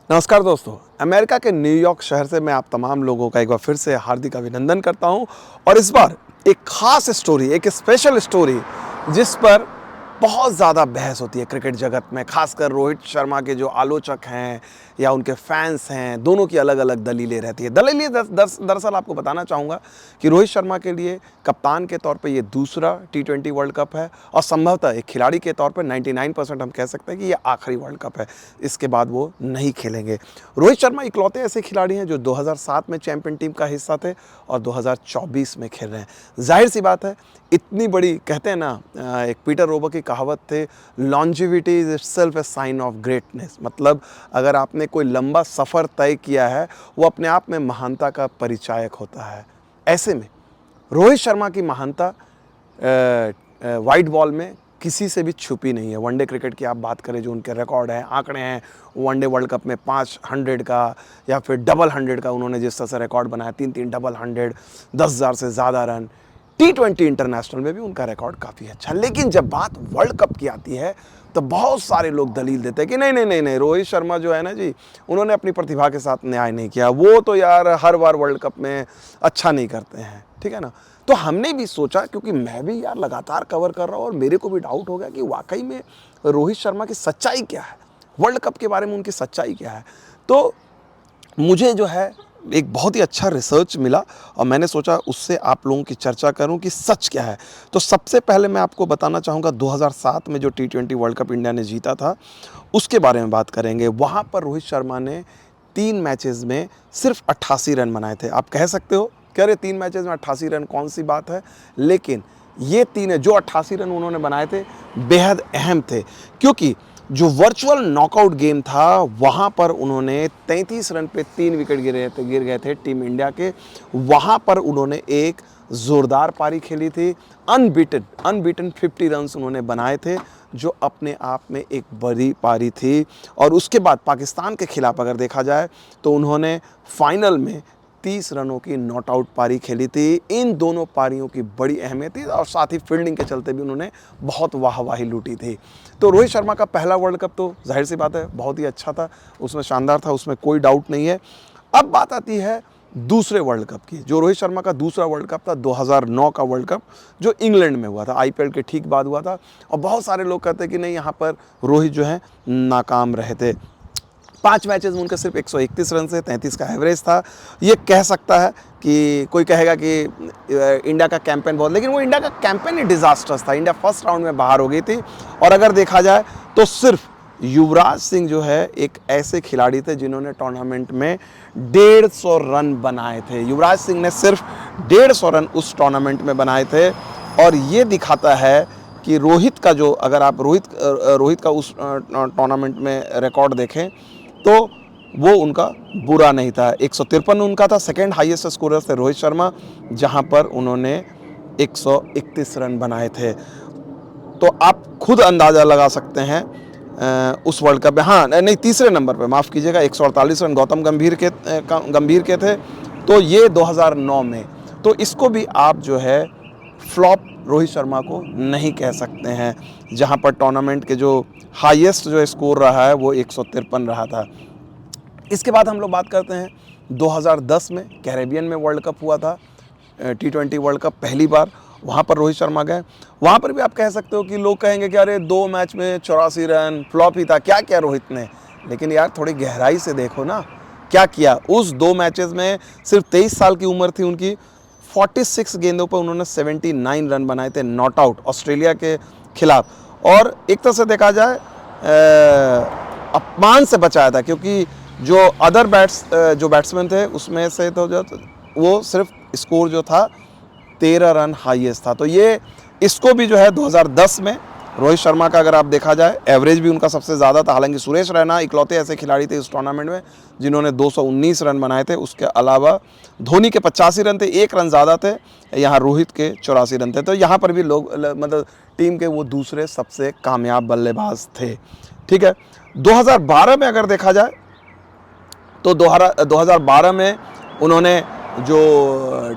नमस्कार दोस्तों, अमेरिका के न्यूयॉर्क शहर से मैं आप तमाम लोगों का एक बार फिर से हार्दिक अभिनंदन करता हूं। और इस बार एक खास स्टोरी, एक स्पेशल स्टोरी जिस पर बहुत ज़्यादा बहस होती है क्रिकेट जगत में, खासकर रोहित शर्मा के जो आलोचक हैं या उनके फैंस हैं, दोनों की अलग अलग दलीलें रहती है। दलीलें दरअसल आपको बताना चाहूँगा कि रोहित शर्मा के लिए कप्तान के तौर पे ये दूसरा T20 वर्ल्ड कप है और संभवतः एक खिलाड़ी के तौर पे 99% हम कह सकते हैं कि ये आखिरी वर्ल्ड कप है, इसके बाद वो नहीं खेलेंगे। रोहित शर्मा इकलौते ऐसे खिलाड़ी हैं जो 2007 में चैंपियन टीम का हिस्सा थे और 2024 में खेल रहे हैं। जाहिर सी बात है, इतनी बड़ी, कहते हैं ना, एक पीटर रोबर की कहावत थे, longevity is itself a sign of greatness. मतलब अगर आपने कोई लंबा सफ़र तय किया है, वो अपने आप में महानता का परिचायक होता है। ऐसे में रोहित शर्मा की महानता वाइट बॉल में किसी से भी छुपी नहीं है। वनडे क्रिकेट की आप बात करें, जो उनके रिकॉर्ड हैं, आंकड़े हैं, वनडे वर्ल्ड कप में 500 का या फिर डबल 100 का उन्होंने जिस तरह से रिकॉर्ड बनाया, 3 डबल 100, 10,000 से ज़्यादा रन। T20 इंटरनेशनल में भी उनका रिकॉर्ड काफ़ी अच्छा। लेकिन जब बात वर्ल्ड कप की आती है तो बहुत सारे लोग दलील देते हैं कि नहीं नहीं नहीं नहीं, रोहित शर्मा जो है ना जी, उन्होंने अपनी प्रतिभा के साथ न्याय नहीं किया, वो तो यार हर बार वर्ल्ड कप में अच्छा नहीं करते हैं, ठीक है ना। तो हमने भी सोचा, क्योंकि मैं भी यार लगातार कवर कर रहा हूँ और मेरे को भी डाउट हो गया कि वाकई में रोहित शर्मा की सच्चाई क्या है, वर्ल्ड कप के बारे में उनकी सच्चाई क्या है। तो मुझे जो है एक बहुत ही अच्छा रिसर्च मिला और मैंने सोचा उससे आप लोगों की चर्चा करूं कि सच क्या है। तो सबसे पहले मैं आपको बताना चाहूँगा 2007 में जो T20 वर्ल्ड कप इंडिया ने जीता था, उसके बारे में बात करेंगे। वहाँ पर रोहित शर्मा ने 3 मैचेस में सिर्फ 88 रन बनाए थे। आप कह सकते हो कि अरे 3 मैचेस में 88 रन कौन सी बात है, लेकिन ये 3 जो 88 रन उन्होंने बनाए थे बेहद अहम थे, क्योंकि जो वर्चुअल नॉकआउट गेम था वहाँ पर उन्होंने 33 रन पे 3 विकेट गिर गए थे टीम इंडिया के। वहाँ पर उन्होंने एक ज़ोरदार पारी खेली थी, अनबीटन 50 रन्स उन्होंने बनाए थे, जो अपने आप में एक बड़ी पारी थी। और उसके बाद पाकिस्तान के खिलाफ अगर देखा जाए तो उन्होंने फाइनल में 30 रनों की नॉट आउट पारी खेली थी। इन दोनों पारियों की बड़ी अहमियत थी और साथ ही फील्डिंग के चलते भी उन्होंने बहुत वाहवाही लूटी थी। तो रोहित शर्मा का पहला वर्ल्ड कप तो जाहिर सी बात है बहुत ही अच्छा था, उसमें शानदार था, उसमें कोई डाउट नहीं है। अब बात आती है दूसरे वर्ल्ड कप की। जो रोहित शर्मा का दूसरा वर्ल्ड कप था 2009 का वर्ल्ड कप, जो इंग्लैंड में हुआ था, IPL के ठीक बाद हुआ था। और बहुत सारे लोग कहते हैं कि नहीं, यहाँ पर रोहित जो है नाकाम रहे थे। 5 मैचेस में उनके सिर्फ 131 रन से 33 का एवरेज था। ये कह सकता है कि कोई कहेगा कि इंडिया का कैंपेन बहुत, लेकिन वो इंडिया का कैंपेन ही डिजास्टर्स था। इंडिया फर्स्ट राउंड में बाहर हो गई थी। और अगर देखा जाए तो सिर्फ युवराज सिंह जो है एक ऐसे खिलाड़ी थे जिन्होंने टूर्नामेंट में 150 रन बनाए थे। युवराज सिंह ने सिर्फ 150 रन उस टूर्नामेंट में बनाए थे। और ये दिखाता है कि रोहित का जो, अगर आप रोहित का उस टूर्नामेंट में रिकॉर्ड देखें तो वो उनका बुरा नहीं था। 153 उनका था, सेकेंड हाईएस्ट स्कोरर थे रोहित शर्मा, जहां पर उन्होंने 131 रन बनाए थे। तो आप खुद अंदाज़ा लगा सकते हैं उस वर्ल्ड कप में, हाँ नहीं, तीसरे नंबर पे, माफ़ कीजिएगा, 148 रन गौतम गंभीर के थे। तो ये 2009 में, तो इसको भी आप जो है फ्लॉप रोहित शर्मा को नहीं कह सकते हैं, जहां पर टूर्नामेंट के जो हाईएस्ट जो स्कोर रहा है वो 153 रहा था। इसके बाद हम लोग बात करते हैं 2010 में कैरेबियन में वर्ल्ड कप हुआ था, T20 वर्ल्ड कप पहली बार वहाँ पर रोहित शर्मा गए। वहाँ पर भी आप कह सकते हो कि लोग कहेंगे कि अरे 2 मैच में 84 रन, फ्लॉप ही था, क्या किया रोहित ने। लेकिन यार थोड़ी गहराई से देखो ना, क्या किया। उस 2 मैचेस में सिर्फ 23 साल की उम्र थी उनकी, 46 गेंदों पर उन्होंने 79 रन बनाए थे नॉट आउट ऑस्ट्रेलिया के खिलाफ। और एक तरह से देखा जाए अपमान से बचाया था, क्योंकि जो अदर बैट्समैन थे उसमें से तो जो वो सिर्फ स्कोर जो था 13 रन हाईएस्ट था। तो ये इसको भी जो है 2010 में रोहित शर्मा का अगर आप देखा जाए, एवरेज भी उनका सबसे ज़्यादा था। हालांकि सुरेश रैना इकलौते ऐसे खिलाड़ी थे इस टूर्नामेंट में जिन्होंने 219 रन बनाए थे। उसके अलावा धोनी के 85 रन थे, 1 रन ज़्यादा थे, यहाँ रोहित के 84 रन थे। तो यहाँ पर भी लोग, मतलब टीम के वो दूसरे सबसे कामयाब बल्लेबाज थे, ठीक है। 2012 में अगर देखा जाए तो 2012 में उन्होंने जो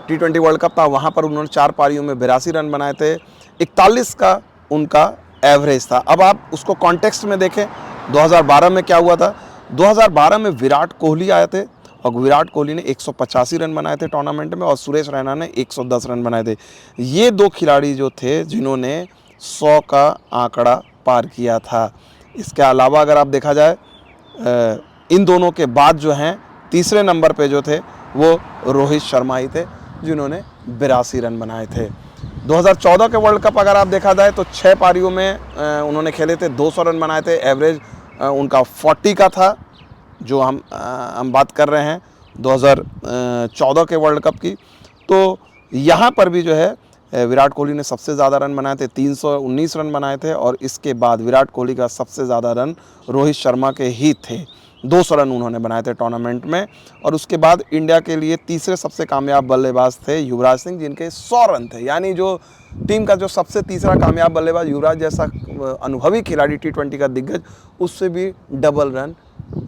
T20 वर्ल्ड कप था वहाँ पर उन्होंने 4 पारियों में 82 रन बनाए थे, 41 का उनका एवरेज था। अब आप उसको कॉन्टेक्स्ट में देखें, 2012 में क्या हुआ था। 2012 में विराट कोहली आए थे और विराट कोहली ने 185 रन बनाए थे टूर्नामेंट में और सुरेश रैना ने 110 रन बनाए थे। ये दो खिलाड़ी जो थे जिन्होंने 100 का आंकड़ा पार किया था। इसके अलावा अगर आप देखा जाए इन दोनों के बाद जो हैं तीसरे नंबर पे जो थे वो रोहित शर्मा ही थे जिन्होंने 82 रन बनाए थे। 2014 के वर्ल्ड कप अगर आप देखा जाए तो 6 पारियों में उन्होंने खेले थे, 200 रन बनाए थे। एवरेज उनका 40 का था। जो हम बात कर रहे हैं 2014 के वर्ल्ड कप की। तो यहाँ पर भी जो है विराट कोहली ने सबसे ज़्यादा रन बनाए थे, 319 रन बनाए थे। और इसके बाद विराट कोहली का सबसे ज़्यादा रन रोहित शर्मा के ही थे, 200 रन उन्होंने बनाए थे टूर्नामेंट में। और उसके बाद इंडिया के लिए तीसरे सबसे कामयाब बल्लेबाज थे युवराज सिंह, जिनके 100 रन थे। यानी जो टीम का जो सबसे तीसरा कामयाब बल्लेबाज युवराज जैसा अनुभवी खिलाड़ी T20 का दिग्गज, उससे भी डबल रन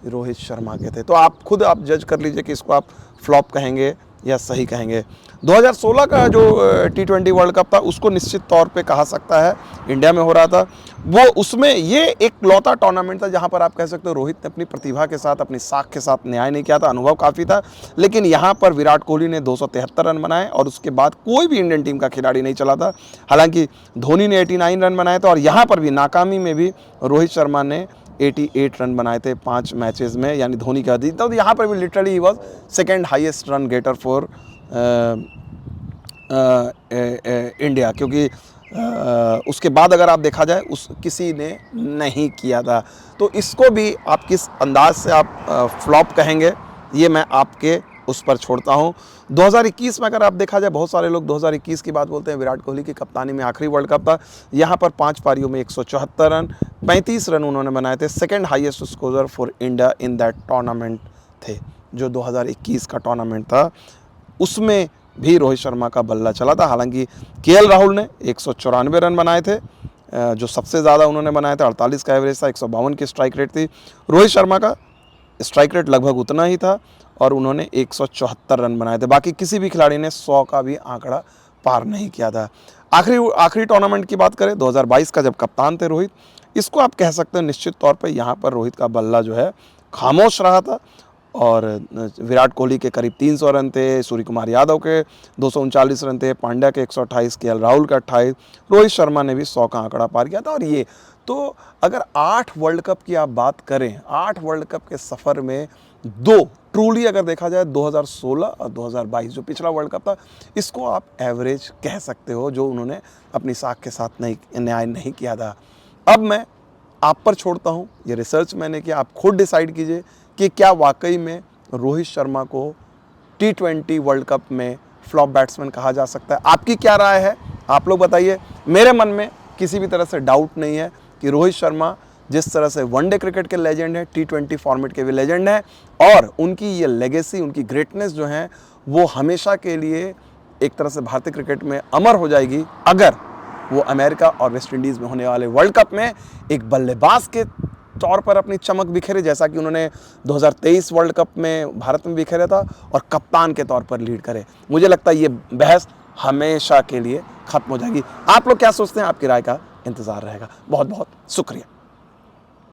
रोहित शर्मा के थे। तो आप खुद आप जज कर लीजिए कि इसको आप फ्लॉप कहेंगे या सही कहेंगे। 2016 का जो T20 वर्ल्ड कप था उसको निश्चित तौर पे कहा सकता है इंडिया में हो रहा था वो, उसमें ये एक लौता टूर्नामेंट था जहां पर आप कह सकते हो रोहित ने अपनी प्रतिभा के साथ, अपनी साख के साथ न्याय नहीं किया था। अनुभव काफ़ी था, लेकिन यहां पर विराट कोहली ने 273 रन बनाए और उसके बाद कोई भी इंडियन टीम का खिलाड़ी नहीं चला था। हालांकि धोनी ने 89 रन बनाए थे और यहाँ पर भी नाकामी में भी रोहित शर्मा ने 88 रन बनाए थे 5 मैचेस में, यानी धोनी का अधिक। तो यहाँ पर भी literally he was second highest run getter for India, क्योंकि उसके बाद अगर आप देखा जाए उस किसी ने नहीं किया था। तो इसको भी आप किस अंदाज से आप फ्लॉप कहेंगे ये मैं आपके उस पर छोड़ता हूँ। 2021 में अगर आप देखा जाए, बहुत सारे लोग 2021 की बात बोलते हैं, विराट कोहली की कप्तानी में आखिरी वर्ल्ड कप था। यहाँ पर 5 पारियों में 174 रन, 35 रन उन्होंने बनाए थे। Second highest scorer for India in that tournament थे। जो 2021 का टूर्नामेंट था उसमें भी रोहित शर्मा का बल्ला चला था। हालांकि KL राहुल ने 194 रन बनाए थे, जो सबसे ज़्यादा उन्होंने बनाए थे। 48 का एवरेज था, 152 की स्ट्राइक रेट थी। रोहित शर्मा का स्ट्राइक रेट लगभग उतना ही था और उन्होंने 174 रन बनाए थे। बाकी किसी भी खिलाड़ी ने 100 का भी आंकड़ा पार नहीं किया था। आखिरी टूर्नामेंट की बात करें 2022 का, जब कप्तान थे रोहित, इसको आप कह सकते हैं निश्चित तौर पे यहाँ पर रोहित का बल्ला जो है खामोश रहा था। और विराट कोहली के करीब 300 रन थे, सूर्य कुमार यादव के 239 रन थे, पांड्या के 128, KL राहुल का 28, रोहित शर्मा ने भी 100 का आंकड़ा पार किया था। और ये तो अगर 8 वर्ल्ड कप की आप बात करें, 8 वर्ल्ड कप के सफ़र में 2 ट्रूली अगर देखा जाए 2016 और 2022 जो पिछला वर्ल्ड कप था, इसको आप एवरेज कह सकते हो, जो उन्होंने अपनी साख के साथ न्याय नहीं किया था। अब मैं आप पर छोड़ता हूँ, ये रिसर्च मैंने किया, आप खुद डिसाइड कीजिए कि क्या वाकई में रोहित शर्मा को T20 वर्ल्ड कप में फ्लॉप बैट्समैन कहा जा सकता है। आपकी क्या राय है आप लोग बताइए। मेरे मन में किसी भी तरह से डाउट नहीं है कि रोहित शर्मा जिस तरह से वनडे क्रिकेट के लेजेंड हैं, T20 फॉर्मेट के भी लेजेंड हैं, और उनकी ये लेगेसी, उनकी ग्रेटनेस जो है वो हमेशा के लिए एक तरह से भारतीय क्रिकेट में अमर हो जाएगी अगर वो अमेरिका और वेस्ट इंडीज़ में होने वाले वर्ल्ड कप में एक बल्लेबाज के तौर पर अपनी चमक बिखेरे, जैसा कि उन्होंने 2023 वर्ल्ड कप में भारत में बिखेरा था, और कप्तान के तौर पर लीड करे। मुझे लगता है ये बहस हमेशा के लिए खत्म हो जाएगी। आप लोग क्या सोचते हैं? आपकी राय का इंतज़ार रहेगा। बहुत बहुत शुक्रिया।